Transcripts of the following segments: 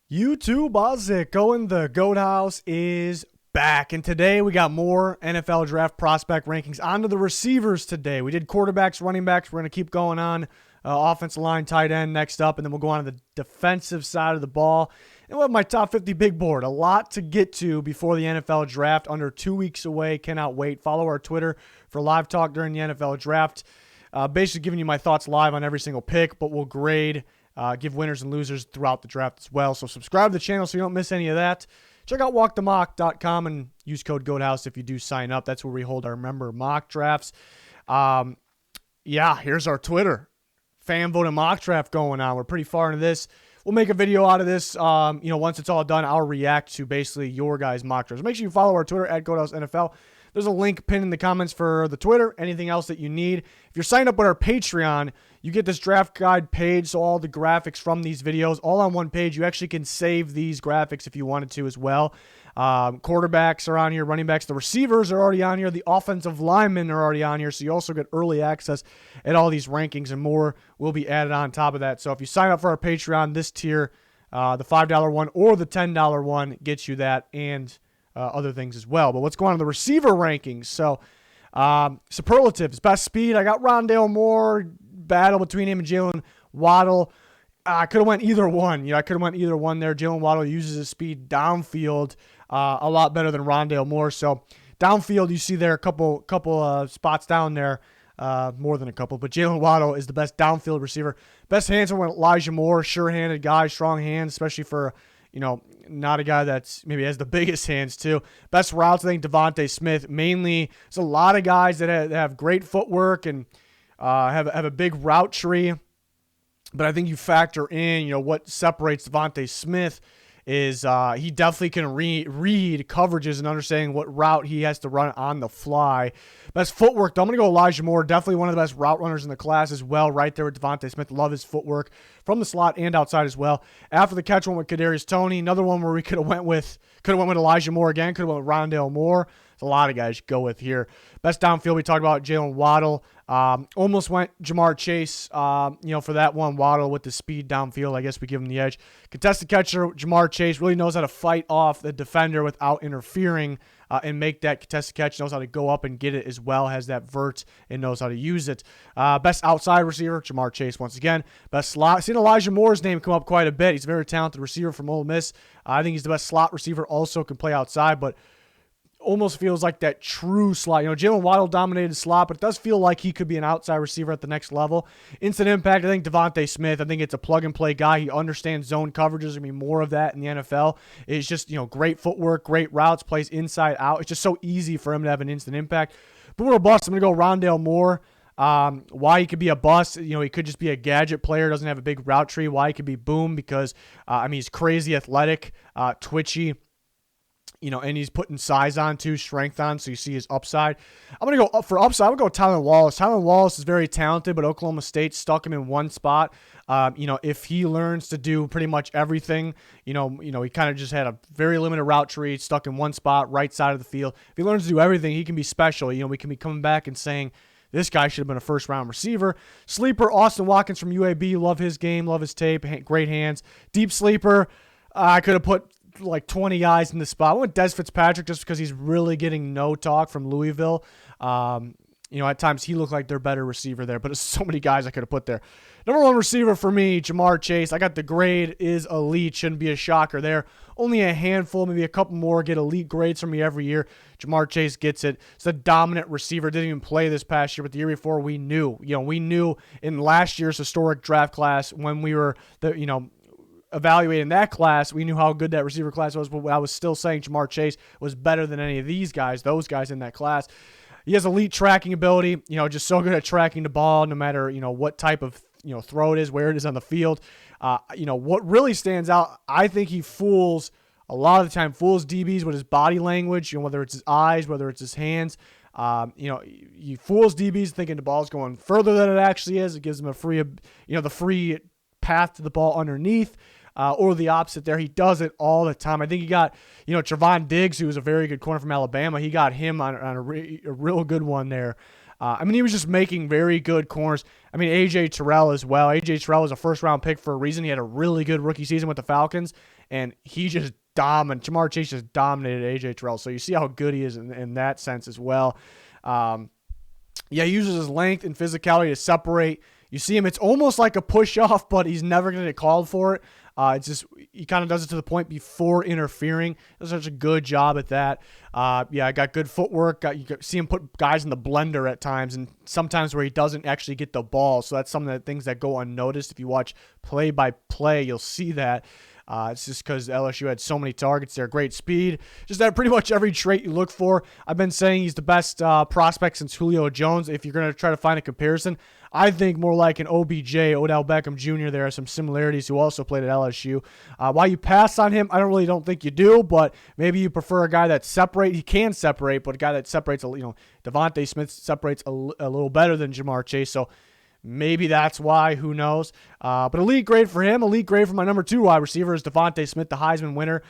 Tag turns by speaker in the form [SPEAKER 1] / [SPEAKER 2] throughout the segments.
[SPEAKER 1] YouTube, how's it going? The GOAT House is back, and today we got more NFL draft prospect rankings. On to the receivers today. We did quarterbacks, running backs. We're going to keep going on. Offensive line, tight end next up, and then we'll go on to the defensive side of the ball. And we'll have my top 50 big board. A lot to get to before the NFL draft. Under 2 weeks away. Cannot wait. Follow our Twitter for live talk during the NFL draft. Basically giving you my thoughts live on every single pick, but we'll grade give winners and losers throughout the draft as well. So subscribe to the channel so you don't miss any of that. Check out walkthemock.com and use code GOATHOUSE if you do sign up. That's where we hold our member mock drafts. Here's our Twitter. Fan voted mock draft going on. We're pretty far into this. We'll make a video out of this. Once it's all done, I'll react to basically your guys' mock drafts. Make sure you follow our Twitter at GoatHouseNFL. There's a link pinned in the comments for the Twitter. Anything else that you need. If you're signed up with our Patreon, you get this draft guide page, so all the graphics from these videos, all on one page. You actually can save these graphics if you wanted to as well. Quarterbacks are on here, running backs. The receivers are already on here. The offensive linemen are already on here, so you also get early access at all these rankings, and more will be added on top of that. So if you sign up for our Patreon, this tier, the $5 one or the $10 one gets you that and other things as well. But let's go on to the receiver rankings. So superlatives, best speed. I got Rondale Moore, battle between him and Jaylen Waddle. I could have went either one. I could have went either one there. Jaylen Waddle uses his speed downfield a lot better than Rondale Moore. So downfield, you see there a couple spots down there, more than a couple. But Jaylen Waddle is the best downfield receiver. Best hands went Elijah Moore, sure-handed guy, strong hands, especially for not a guy that's maybe has the biggest hands too. Best routes, I think Devonta Smith. Mainly, there's a lot of guys that have great footwork and have a big route tree. But I think you factor in, what separates Devonta Smith is he definitely can read coverages and understanding what route he has to run on the fly. Best footwork, though, I'm going to go Elijah Moore. Definitely one of the best route runners in the class as well, right there with Devonta Smith. Love his footwork from the slot and outside as well. After the catch, went with Cadarius Toney. Another one where we could have went with Elijah Moore again. Could have went with Rondale Moore. There's a lot of guys you go with here. Best downfield, we talked about Jaylen Waddle. Almost went JaMarr Chase, for that one. Waddle with the speed downfield. I guess we give him the edge. Contested catcher, JaMarr Chase really knows how to fight off the defender without interfering and make that contested catch. Knows how to go up and get it as well. Has that vert and knows how to use it. Best outside receiver, JaMarr Chase once again. Best slot. Seen Elijah Moore's name come up quite a bit. He's a very talented receiver from Ole Miss. I think he's the best slot receiver. Also can play outside, but almost feels like that true slot. Jaylen Waddle dominated slot, but it does feel like he could be an outside receiver at the next level. Instant impact, I think Devonta Smith. I think it's a plug-and-play guy. He understands zone coverages. There's going to be more of that in the NFL. It's just, great footwork, great routes, plays inside out. It's just so easy for him to have an instant impact. Boom or bust, I'm going to go Rondale Moore. Why he could be a bust, he could just be a gadget player, doesn't have a big route tree. Why he could be boom, because, he's crazy athletic, twitchy. And he's putting size on too, strength on, so you see his upside. I'm going to go up for upside. I'm going to go with Tylan Wallace. Tylan Wallace is very talented, but Oklahoma State stuck him in one spot. If he learns to do pretty much everything, he kind of just had a very limited route tree, stuck in one spot, right side of the field. If he learns to do everything, he can be special. We can be coming back and saying, this guy should have been a first-round receiver. Sleeper, Austin Watkins from UAB. Love his game, love his tape, great hands. Deep sleeper, I could have put like 20 guys in the spot. I went Des Fitzpatrick just because he's really getting no talk from Louisville. At times he looked like their better receiver there, but there's so many guys I could have put there. Number one receiver for me, JaMarr Chase. I got the grade is elite. Shouldn't be a shocker there. Only a handful, maybe a couple more get elite grades from me every year. JaMarr Chase gets it. It's a dominant receiver. Didn't even play this past year, but the year before we knew. We knew in last year's historic draft class when we were evaluating that class, we knew how good that receiver class was, but I was still saying JaMarr Chase was better than any of those guys in that class. He has elite tracking ability, just so good at tracking the ball, no matter, what type of, throw it is, where it is on the field. What really stands out, I think he fools DBs with his body language, whether it's his eyes, whether it's his hands. He fools DBs thinking the ball's going further than it actually is. It gives them the free path to the ball underneath. Or the opposite there. He does it all the time. I think he got, Trevon Diggs, who was a very good corner from Alabama. He got him on a real good one there. He was just making very good corners. A.J. Terrell as well. A.J. Terrell was a first-round pick for a reason. He had a really good rookie season with the Falcons. and he just JaMarr Chase just dominated A.J. Terrell. So you see how good he is in that sense as well. He uses his length and physicality to separate. You see him, it's almost like a push-off, but he's never going to get called for it. It's just he kind of does it to the point before interfering. Does such a good job at that. Got good footwork. You see him put guys in the blender at times, and sometimes where he doesn't actually get the ball. So that's some of the things that go unnoticed. If you watch play-by-play, you'll see that. It's just because LSU had so many targets there. Great speed. Just had pretty much every trait you look for. I've been saying he's the best prospect since Julio Jones. If you're going to try to find a comparison, I think more like an OBJ, Odell Beckham Jr. There are some similarities, who also played at LSU. Why you pass on him, I don't think you do, but maybe you prefer a guy that separates. He can separate, but a guy that separates, Devonta Smith separates a little better than JaMarr Chase, so maybe that's why, who knows. But elite grade for him. Elite grade for my number 2 wide receiver is Devonta Smith, the Heisman winner.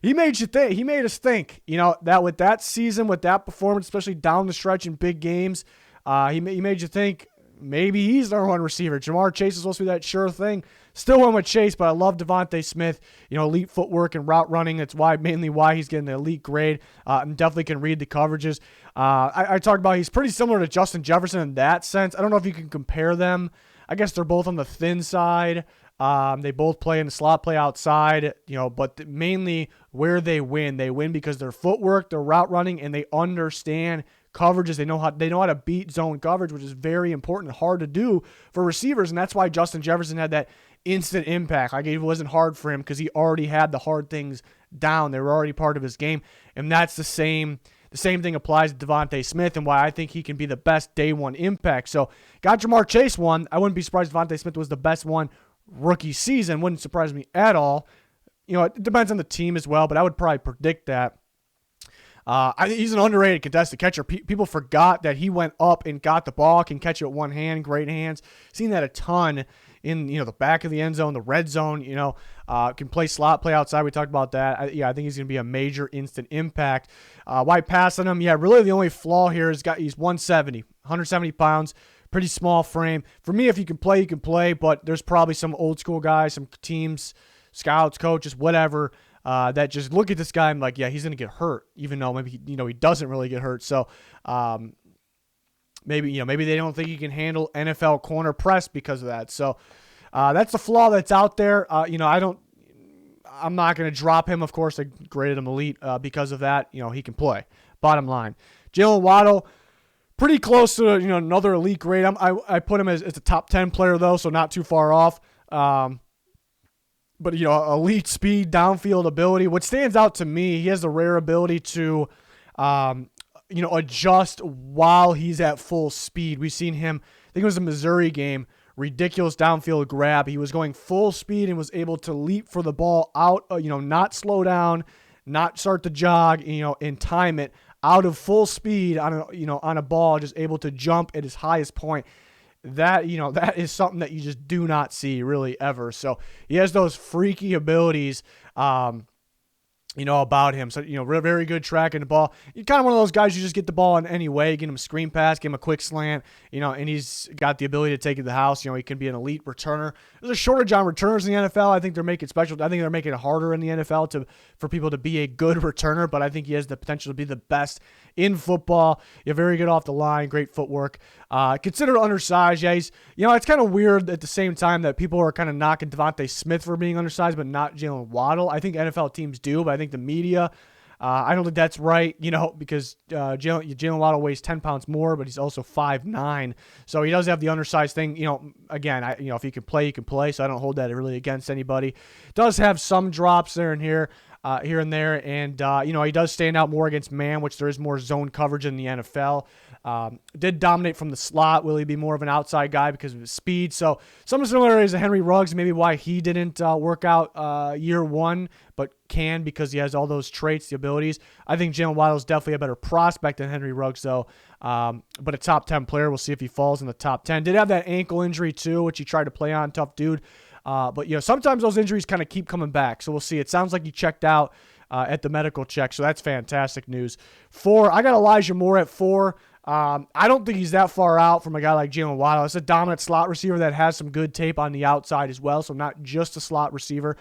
[SPEAKER 1] He made you think. He made us think, that with that season, with that performance, especially down the stretch in big games, he made you think maybe he's the number 1 receiver. JaMarr Chase is supposed to be that sure thing. Still went with Chase, but I love Devonta Smith. Elite footwork and route running. That's mainly why he's getting the elite grade. And definitely can read the coverages. I talked about he's pretty similar to Justin Jefferson in that sense. I don't know if you can compare them. I guess they're both on the thin side. They both play in the slot, play outside, but mainly where they win because their footwork, their route running, and they understand coverages. They know how to beat zone coverage, which is very important and hard to do for receivers, and that's why Justin Jefferson had that instant impact. Like, it wasn't hard for him because he already had the hard things down. They were already part of his game, and that's the same thing applies to Devonta Smith, and why I think he can be the best day one impact. So got JaMarr Chase one. I wouldn't be surprised if Devonta Smith was the best one rookie season. Wouldn't surprise me at all. It depends on the team as well, but I would probably predict that. I think he's an underrated contested catcher. People forgot that he went up and got the ball, can catch it with one hand, great hands. Seen that a ton in the back of the end zone, the red zone. Can play slot, play outside. We talked about that. I think he's going to be a major instant impact. Why pass on him? Yeah, really the only flaw here is he's 170 pounds. Pretty small frame. For me, if you can play, you can play, but there's probably some old school guys, some teams, scouts, coaches, whatever, that just look at this guy and like, yeah, he's going to get hurt, even though maybe he doesn't really get hurt. So maybe they don't think he can handle NFL corner press because of that. So that's the flaw that's out there. I'm not going to drop him. Of course, I graded him elite because of that. He can play. Bottom line, Jaylen Waddle, pretty close to another elite grade. I put him as a top 10 player though, so not too far off. But elite speed, downfield ability. What stands out to me, he has the rare ability to, adjust while he's at full speed. We've seen him. I think it was the Missouri game. Ridiculous downfield grab. He was going full speed and was able to leap for the ball out. Not slow down, not start to jog. And time it out of full speed on a ball, just able to jump at his highest point. That is something that you just do not see really ever. So he has those freaky abilities, about him. So, very good tracking the ball. You're kind of one of those guys, you just get the ball in any way, get him a screen pass, give him a quick slant, and he's got the ability to take it to the house. He can be an elite returner. There's a shortage on returners in the NFL. I think they're making it harder in the NFL for people to be a good returner, but I think he has the potential to be the best in football. You're very good off the line, great footwork. Considered undersized. Yeah, he's, it's kind of weird at the same time that people are kind of knocking Devonta Smith for being undersized, but not Jaylen Waddle. I think NFL teams do, but I think the media, I don't think that's right, because Jaylen Waddle weighs 10 pounds more, but he's also 5'9", so he does have the undersized thing. Again, if he can play, you can play, so I don't hold that really against anybody. Does have some drops there and here and there, and he does stand out more against man, which there is more zone coverage in the NFL. Did dominate from the slot. Will he be more of an outside guy because of his speed? So some similarities to Henry Ruggs, maybe why he didn't work out year one, but can because he has all those traits, the abilities. I think Jaylen Waddle is definitely a better prospect than Henry Ruggs, though. But a top 10 player. We'll see if he falls in the top 10. Did have that ankle injury too, which he tried to play on. Tough dude. But sometimes those injuries kind of keep coming back. So we'll see. It sounds like he checked out at the medical check, so that's fantastic news. 4, I got Elijah Moore at 4. I don't think he's that far out from a guy like Jaylen Waddle. It's a dominant slot receiver that has some good tape on the outside as well, so not just a slot receiver.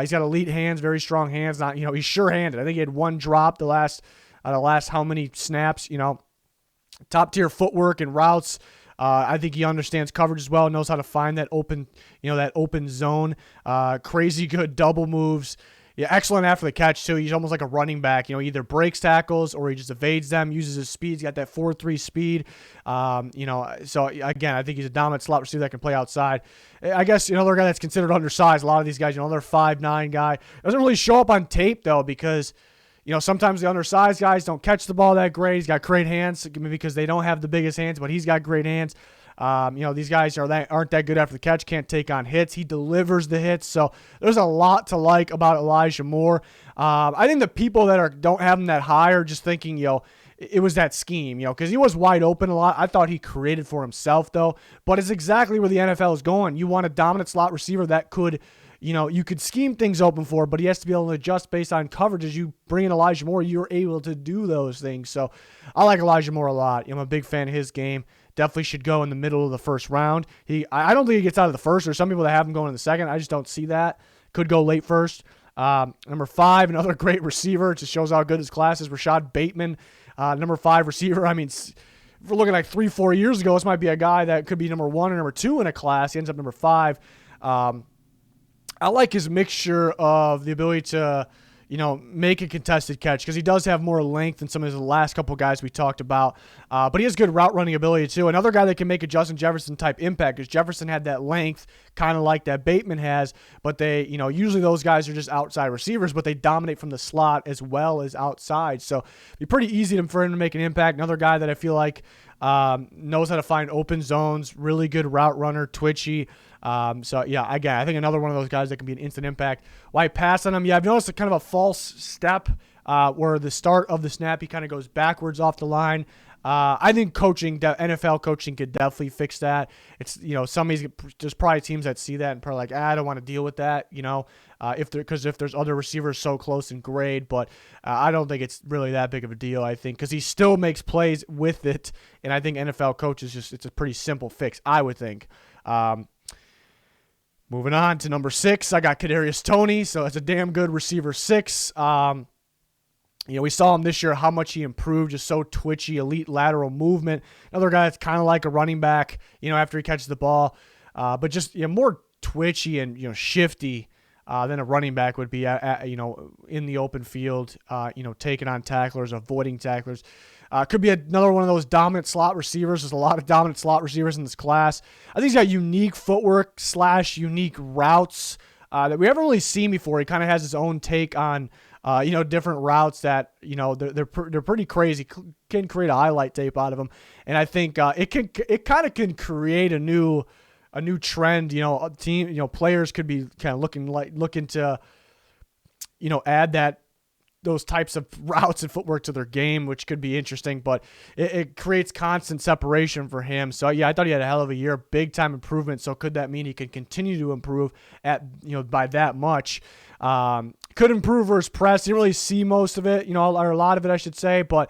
[SPEAKER 1] He's got elite hands, very strong hands. Not, he's sure-handed. I think he had one drop the last how many snaps. Top-tier footwork and routes. I think he understands coverage as well, knows how to find that open zone. Crazy good double moves. Yeah, excellent after the catch, too. He's almost like a running back. Either breaks tackles or he just evades them, uses his speed. He's got that 4.3 speed. So, again, I think he's a dominant slot receiver that can play outside. I guess another guy that's considered undersized. A lot of these guys, they're 5'9" guy. Doesn't really show up on tape, though, because sometimes the undersized guys don't catch the ball that great. He's got great hands because they don't have the biggest hands, but he's got great hands. These guys aren't that good after the catch, can't take on hits. He delivers the hits. So there's a lot to like about Elijah Moore. I think the people that don't have him that high are just thinking, it was that scheme, because he was wide open a lot. I thought he created for himself, though. But it's exactly where the NFL is going. You want a dominant slot receiver that could you could scheme things open for, but he has to be able to adjust based on coverage. As you bring in Elijah Moore, you're able to do those things. So I like Elijah Moore a lot. I'm a big fan of his game. Definitely should go in the middle of the first round. I don't think he gets out of the first. There's some people that have him going in the second. I just don't see that. Could go late first. Number 5, another great receiver. It just shows how good his class is. Rashod Bateman, number 5 receiver. I mean, if we're looking like 3-4 years ago, this might be a guy that could be number 1 or number 2 in a class. He ends up number 5. I like his mixture of the ability to, make a contested catch because he does have more length than some of the last couple guys we talked about. But he has good route running ability too. Another guy that can make a Justin Jefferson type impact because Jefferson had that length kind of like that Bateman has. But they, usually those guys are just outside receivers, but they dominate from the slot as well as outside. So it'd be pretty easy for him to make an impact. Another guy that I feel like knows how to find open zones, really good route runner, twitchy. Again, I think another one of those guys that can be an instant impact. Why pass on him? Yeah, I've noticed a kind of a false step where the start of the snap, he kind of goes backwards off the line. I think NFL coaching could definitely fix that. It's, there's probably teams that see that and probably like, I don't want to deal with that, if there's other receivers so close in grade, but I don't think it's really that big of a deal, I think, because he still makes plays with it, and I think NFL coaches it's a pretty simple fix, I would think. Moving on to number 6, I got Cadarius Toney, so it's a damn good receiver 6. We saw him this year, how much he improved, just so twitchy, elite lateral movement. Another guy that's kind of like a running back, after he catches the ball, but just more twitchy and shifty than a running back would be, in the open field, taking on tacklers, avoiding tacklers. Could be another one of those dominant slot receivers. There's a lot of dominant slot receivers in this class. I think he's got unique footwork / unique routes that we haven't really seen before. He kind of has his own take on, different routes that, they're pretty crazy. Can create a highlight tape out of them, and I think it kind of can create a new trend. Players could be kind of looking to, add those types of routes and footwork to their game, which could be interesting, but it creates constant separation for him. So yeah, I thought he had a hell of a year, big time improvement. So could that mean he can continue to improve at, by that much? Could improve versus press. Didn't really see most of it, or a lot of it, I should say, but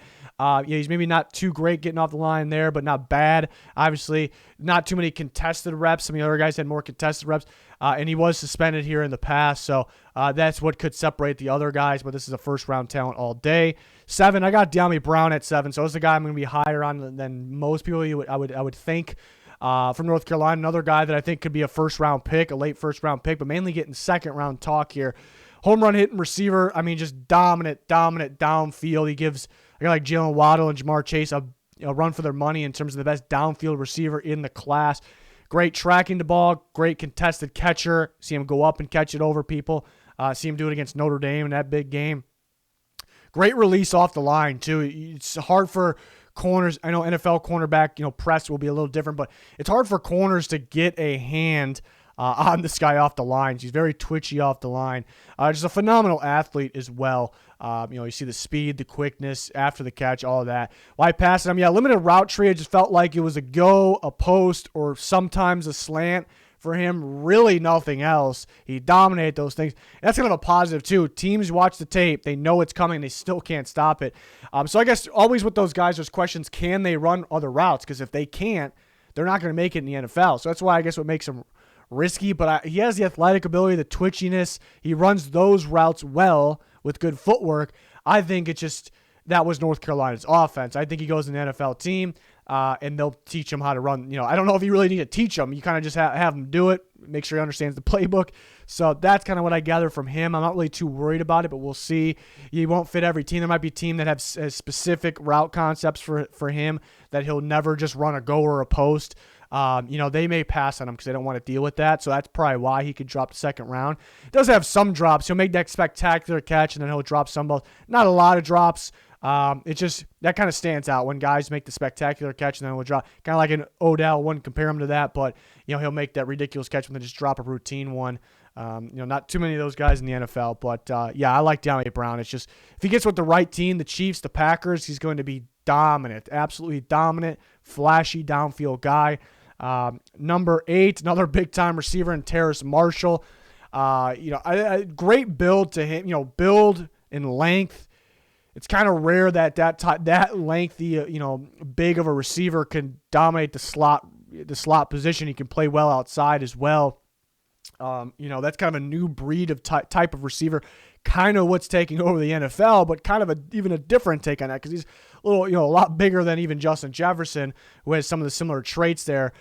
[SPEAKER 1] he's maybe not too great getting off the line there, but not bad. Obviously, not too many contested reps. Some of the other guys had more contested reps, and he was suspended here in the past, so that's what could separate the other guys, but this is a first-round talent all day. 7, I got Downey Brown at 7, so it's a guy I'm going to be higher on than most people I would think. From North Carolina, another guy that I think could be a first-round pick, a late first-round pick, but mainly getting second-round talk here. Home run hitting receiver, just dominant downfield. He gives a guy like Jaylen Waddle and JaMarr Chase a run for their money in terms of the best downfield receiver in the class. Great tracking the ball, great contested catcher. See him go up and catch it over people. See him do it against Notre Dame in that big game. Great release off the line, too. It's hard for corners. I know NFL cornerback, press will be a little different, but it's hard for corners to get a hand on this guy off the line. He's very twitchy off the line. Just a phenomenal athlete as well. You see the speed, the quickness after the catch, all of that. Why pass him? Yeah, limited route tree. I just felt like it was a go, a post, or sometimes a slant for him, really nothing else. He dominated those things. And that's kind of a positive, too. Teams watch the tape. They know it's coming. They still can't stop it. So I guess always with those guys, there's questions, can they run other routes? Because if they can't, they're not going to make it in the NFL. So that's why I guess what makes him risky. But he has the athletic ability, the twitchiness. He runs those routes well with good footwork. I think it's just that was North Carolina's offense. I think he goes in the NFL team, and they'll teach him how to run. I don't know if you really need to teach him. You kind of just have him do it, make sure he understands the playbook. So that's kind of what I gather from him. I'm not really too worried about it, but we'll see. He won't fit every team. There might be a team that has specific route concepts for him that he'll never just run a go or a post. They may pass on him because they don't want to deal with that. So that's probably why he could drop the second round. He does have some drops. He'll make that spectacular catch, and then he'll drop some balls. Not a lot of drops. It just, that kind of stands out when guys make the spectacular catch and then will drop. Kind of like an Odell, wouldn't compare him to that, but, he'll make that ridiculous catch when they just drop a routine one. Not too many of those guys in the NFL, but, I like Downey Brown. It's just, if he gets with the right team, the Chiefs, the Packers, he's going to be dominant, absolutely dominant, flashy downfield guy. Number 8, another big-time receiver in Terrace Marshall. Great build to him, build and length. It's kind of rare that lengthy, big of a receiver can dominate the slot position. He can play well outside as well. That's kind of a new breed of type of receiver, kind of what's taking over the NFL, but kind of even a different take on that because he's a lot bigger than even Justin Jefferson, who has some of the similar traits there.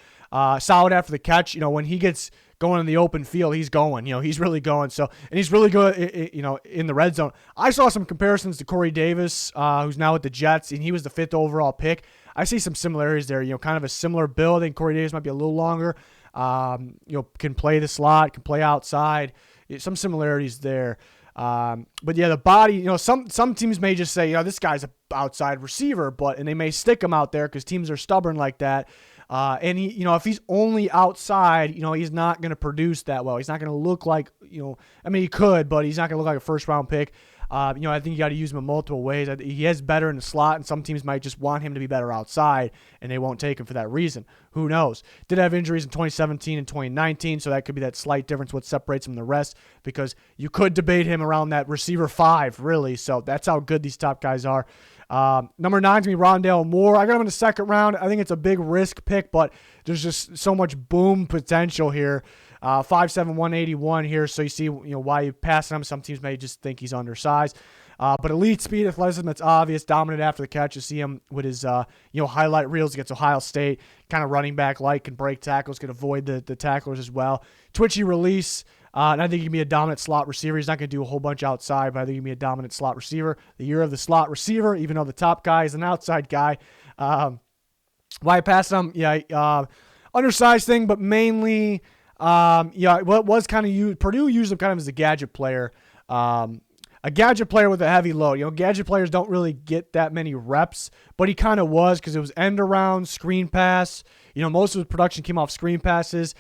[SPEAKER 1] Solid after the catch. When he gets going in the open field, he's going. He's really going. So, and he's really good, in the red zone. I saw some comparisons to Corey Davis, who's now with the Jets, and he was the 5th overall pick. I see some similarities there. Kind of a similar build. I think Corey Davis might be a little longer. Can play the slot, can play outside. Some similarities there. But yeah, the body. Some teams may just say, this guy's an outside receiver, and they may stick him out there because teams are stubborn like that. And he, if he's only outside, he's not going to produce that well. He's not going to look like, he could, but he's not going to look like a first-round pick. I think you got to use him in multiple ways. He is better in the slot, and some teams might just want him to be better outside, and they won't take him for that reason. Who knows? Did have injuries in 2017 and 2019, so that could be that slight difference, what separates him from the rest, because you could debate him around that receiver 5, really. So that's how good these top guys are. Number 9 is going to be Rondale Moore. I got him in the second round. I think it's a big risk pick, but there's just so much boom potential here. 5'7", 181 here, so you see why you pass him. Some teams may just think he's undersized. But elite speed, athleticism, that's obvious. Dominant after the catch. You see him with his highlight reels against Ohio State. Kind of running back like, can break tackles, can avoid the tacklers as well. Twitchy release. And I think he can be a dominant slot receiver. He's not going to do a whole bunch outside, but I think he can be a dominant slot receiver. The year of the slot receiver, even though the top guy is an outside guy. Why I passed him? Undersized thing, but mainly, what was kind of used, Purdue used him kind of as a gadget player. A gadget player with a heavy load. Gadget players don't really get that many reps, but he kind of was because it was end around, screen pass. Most of his production came off screen passes.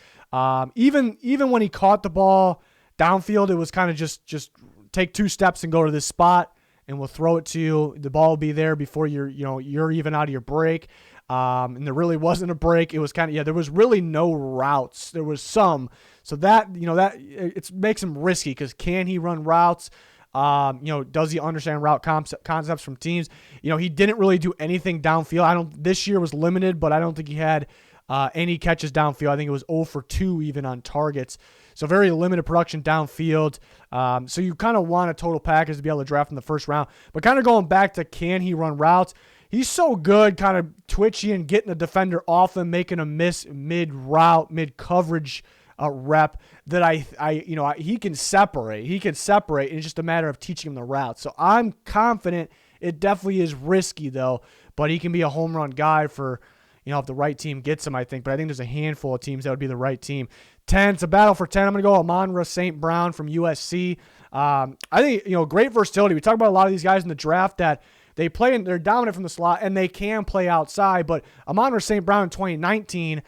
[SPEAKER 1] Even when he caught the ball downfield, it was kind of just take 2 steps and go to this spot, and we'll throw it to you. The ball will be there before you're even out of your break. And there really wasn't a break. It was kind of, there was really no routes. There was some. So that it makes him risky because can he run routes? Does he understand route concepts from teams? He didn't really do anything downfield. This year was limited, but I don't think he had any catches downfield. I think it was 0 for 2 even on targets. So very limited production downfield. So you kind of want a total package to be able to draft in the first round. But kind of going back to can he run routes? He's so good, kind of twitchy and getting the defender off him, making a miss mid-route, mid-coverage rep that he can separate. He can separate, and it's just a matter of teaching him the route. So I'm confident. It definitely is risky, though, but he can be a home run guy for, if the right team gets him, I think. But I think there's a handful of teams that would be the right team. 10, it's a battle for 10. I'm going to go Monroe St. Brown from USC. I think, great versatility. We talk about a lot of these guys in the draft that they play and they're dominant from the slot and they can play outside. But Monroe St. Brown in 2019,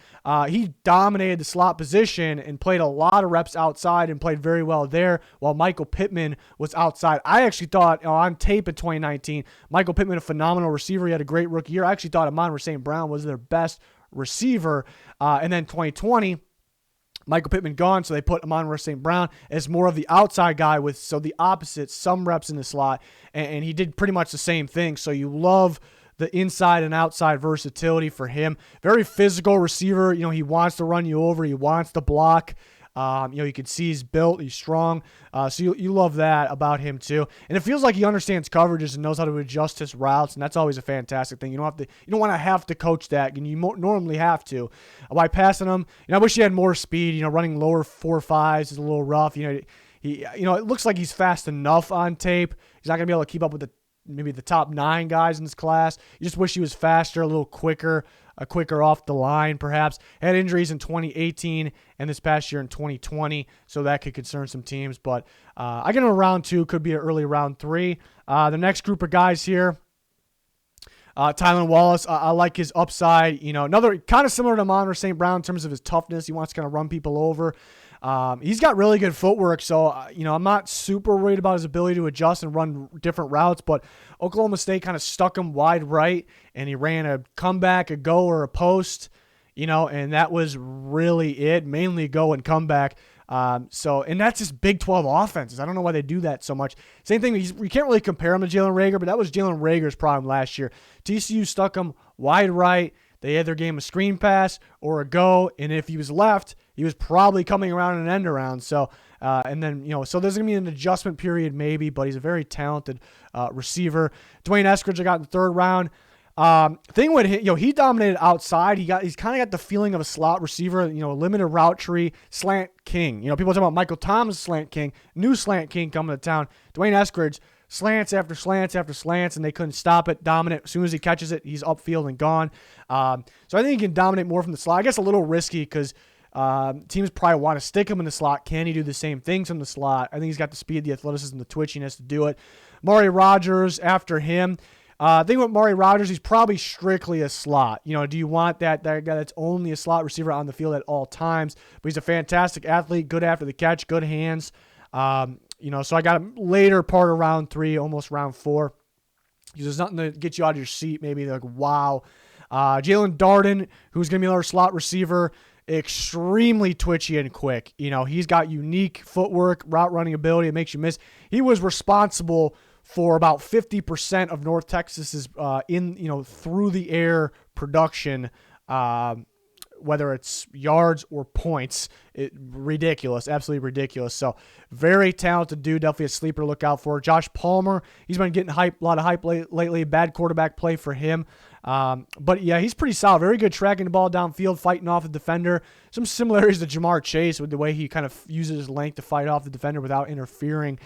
[SPEAKER 1] he dominated the slot position and played a lot of reps outside and played very well there while Michael Pittman was outside. I actually thought on tape in 2019, Michael Pittman, a phenomenal receiver. He had a great rookie year. I actually thought Monroe St. Brown was their best receiver. And then 2020, Michael Pittman gone, so they put Monroe St. Brown as more of the outside guy with, so the opposite, some reps in the slot, and he did pretty much the same thing. So you love the inside and outside versatility for him. Very physical receiver. He wants to run you over. He wants to block. You can see he's built, he's strong. So you love that about him too. And it feels like he understands coverages and knows how to adjust his routes, and that's always a fantastic thyou don't want to have to coach that, and you normally have to. By passing him, I wish he had more speed. Running lower 4.5s is a little rough. It looks like he's fast enough on tape. He's not gonna be able to keep up with maybe the top 9 guys in this class. You just wish he was faster, a little quicker off the line, perhaps. Had injuries in 2018 and this past year in 2020, so that could concern some teams. But I get him a round 2, could be an early round 3. The next group of guys here, Tylan Wallace, I like his upside. Another kind of similar to Monroe St. Brown in terms of his toughness. He wants to kind of run people over. He's got really good footwork, so I'm not super worried about his ability to adjust and run different routes, but Oklahoma State kind of stuck him wide right, and he ran a comeback, a go, or a post, and that was really it, mainly go and comeback. And that's just Big 12 offenses. I don't know why they do that so much. Same thing, we can't really compare him to Jalen Reagor, but that was Jalen Reagor's problem last year. TCU stuck him wide right. They either gave him a screen pass or a go, and if he was left, he was probably coming around an end around. So, so there's going to be an adjustment period maybe, but he's a very talented receiver. Dwayne Eskridge I got in the 3rd round. Thing with him, he dominated outside. He's kind of got the feeling of a slot receiver, a limited route tree, slant king. People talk about Michael Thomas slant king, new slant king coming to town. Dwayne Eskridge, slants after slants after slants, and they couldn't stop it. Dominant. As soon as he catches it, he's upfield and gone. So I think he can dominate more from the slot. I guess a little risky because teams probably want to stick him in the slot. Can he do the same things from the slot? I think he's got the speed, the athleticism, the twitchiness to do it. Amari Rodgers after him. Thing with Amari Rodgers, he's probably strictly a slot. Do you want that guy that's only a slot receiver on the field at all times? But he's a fantastic athlete, good after the catch, good hands. So I got him later part of round 3, almost round 4. Because there's nothing to get you out of your seat. Maybe like, wow. Jalen Darden, who's going to be another slot receiver, extremely twitchy and quick. He's got unique footwork, route running ability. It makes you miss. He was responsible for about 50% of North Texas's through the air production, whether it's yards or points. Ridiculous, absolutely ridiculous. So very talented dude, definitely a sleeper to look out for. Josh Palmer, he's been getting a lot of hype lately. Bad quarterback play for him. But yeah, he's pretty solid. Very good tracking the ball downfield, fighting off the defender. Some similarities to JaMarr Chase with the way he kind of uses his length to fight off the defender without interfering.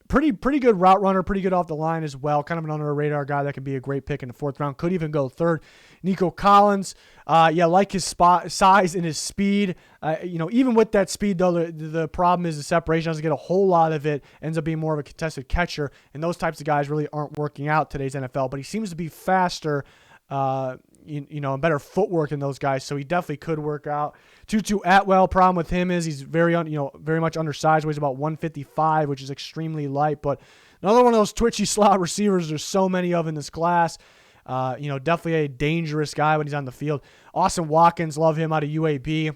[SPEAKER 1] Pretty good route runner, pretty good off the line as well. Kind of an under the radar guy that could be a great pick in the 4th round. Could even go 3rd. Nico Collins, like his size and his speed. Even with that speed though, the problem is the separation. Doesn't get a whole lot of it. Ends up being more of a contested catcher, and those types of guys really aren't working out today's NFL. But he seems to be faster. And better footwork than those guys, so he definitely could work out. Tutu Atwell, problem with him is he's very much undersized, weighs about 155, which is extremely light, but another one of those twitchy slot receivers there's so many of in this class. Definitely a dangerous guy when he's on the field. Austin Watkins, love him out of UAB.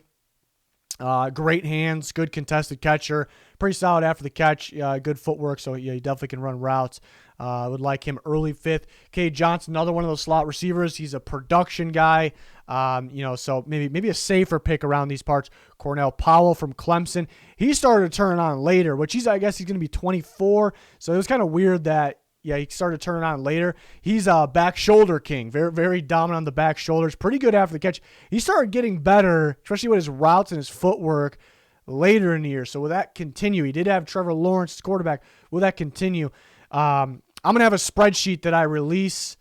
[SPEAKER 1] Great hands, good contested catcher, pretty solid after the catch, good footwork, so yeah, he definitely can run routes. Would like him early 5th. Cade Johnson, another one of those slot receivers. He's a production guy, so maybe a safer pick around these parts. Cornell Powell from Clemson. He started to turn on later, which I guess he's going to be 24, so it was kind of weird that, he started turning on later. He's a back shoulder king, very, very dominant on the back shoulders, pretty good after the catch. He started getting better, especially with his routes and his footwork later in the year. So will that continue? He did have Trevor Lawrence as quarterback. Will that continue? I'm going to have a spreadsheet that I release,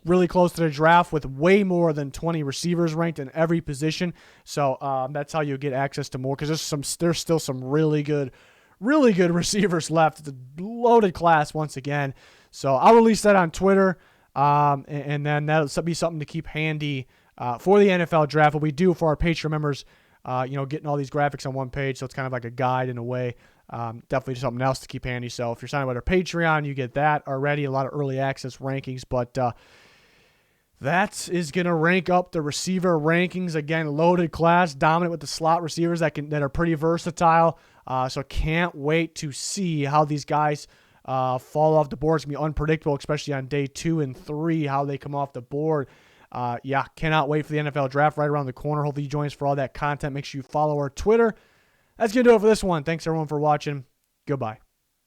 [SPEAKER 1] really close to the draft with way more than 20 receivers ranked in every position. So that's how you get access to more, because there's still some really good receivers left. It's a loaded class once again. So I'll release that on Twitter, and then that'll be something to keep handy for the NFL draft. What we do for our Patreon members, getting all these graphics on one page, so it's kind of like a guide in a way. Definitely something else to keep handy. So if you're signing up with our Patreon, you get that already, a lot of early access rankings. But that is going to rank up the receiver rankings. Again, loaded class, dominant with the slot receivers that are pretty versatile. So can't wait to see how these guys fall off the board. It's going to be unpredictable, especially on day 2 and 3, how they come off the board. Yeah, cannot wait for the NFL draft right around the corner. Hopefully you join us for all that content. Make sure you follow our Twitter. That's going to do it for this one. Thanks, everyone, for watching. Goodbye.